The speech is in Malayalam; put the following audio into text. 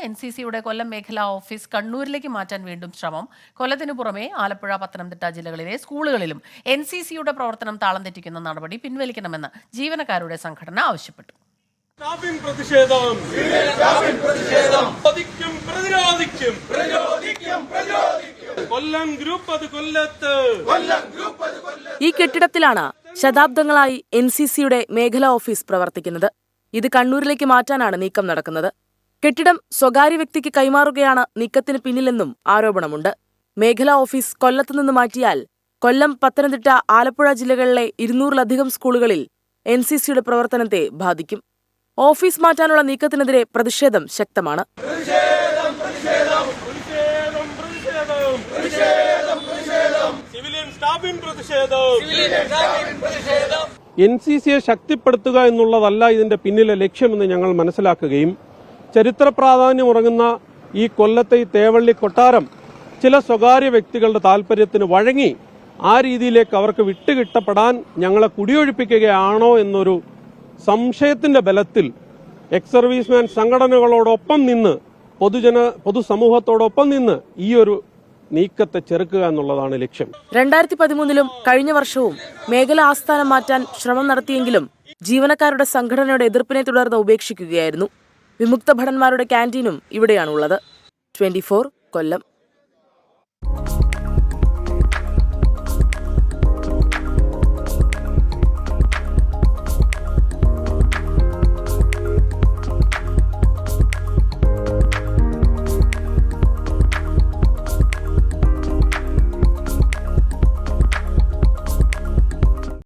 NCCയുടെ കൊല്ലം മേഖലാ ഓഫീസ് കണ്ണൂരിലേക്ക് മാറ്റാൻ വീണ്ടും ശ്രമം. കൊല്ലത്തിനു പുറമെ ആലപ്പുഴ, പത്തനംതിട്ട ജില്ലകളിലെ സ്കൂളുകളിലും NCCയുടെ പ്രവർത്തനം താളം തെറ്റിക്കുന്ന നടപടി പിൻവലിക്കണമെന്ന് ജീവനക്കാരുടെ സംഘടന ആവശ്യപ്പെട്ടു. ഈ കെട്ടിടത്തിലാണ് ശതാബ്ദങ്ങളായി NCCയുടെ മേഖലാ ഓഫീസ് പ്രവർത്തിക്കുന്നത്. ഇത് കണ്ണൂരിലേക്ക് മാറ്റാനാണ് നീക്കം നടക്കുന്നത്. കെട്ടിടം സ്വകാര്യ വ്യക്തിക്ക് കൈമാറുകയാണ് നീക്കത്തിന് പിന്നിലെന്നും ആരോപണമുണ്ട്. മേഖലാ ഓഫീസ് കൊല്ലത്തുനിന്ന് മാറ്റിയാൽ കൊല്ലം, പത്തനംതിട്ട, ആലപ്പുഴ ജില്ലകളിലെ 200-ലധികം സ്കൂളുകളിൽ NCCയുടെ പ്രവർത്തനത്തെ ബാധിക്കും. ഓഫീസ് മാറ്റാനുള്ള നീക്കത്തിനെതിരെ പ്രതിഷേധം ശക്തമാണ്. NCCയെ ശക്തിപ്പെടുത്തുക എന്നുള്ളതല്ല ഇതിന്റെ പിന്നിലെ ലക്ഷ്യമെന്ന് ഞങ്ങൾ മനസ്സിലാക്കുകയും ചരിത്ര പ്രാധാന്യമുറങ്ങുന്ന ഈ കൊല്ലത്തെ തേവള്ളി കൊട്ടാരം ചില സ്വകാര്യ വ്യക്തികളുടെ താൽപര്യത്തിന് വഴങ്ങി ആ രീതിയിലേക്ക് അവർക്ക് വിട്ടുകിട്ടപ്പെടാൻ ഞങ്ങളെ കുടിയൊഴിപ്പിക്കുകയാണോ എന്നൊരു സംശയത്തിന്റെ ബലത്തിൽ എക്സ് സർവീസ്മാൻ സംഘടനകളോടൊപ്പം നിന്ന് പൊതുസമൂഹത്തോടൊപ്പം നിന്ന് ഈ ഒരു നീക്കത്തെ ചെറുക്കുക എന്നുള്ളതാണ് ലക്ഷ്യം. 2013-ലും കഴിഞ്ഞ വർഷവും മേഖല ആസ്ഥാനം മാറ്റാൻ ശ്രമം നടത്തിയെങ്കിലും ജീവനക്കാരുടെ സംഘടനയുടെ എതിർപ്പിനെ തുടർന്ന് ഉപേക്ഷിക്കുകയായിരുന്നു. വിമുക്ത ഭടന്മാരുടെ ക്യാന്റീനും ഇവിടെയാണുള്ളത്. 24 കൊല്ലം.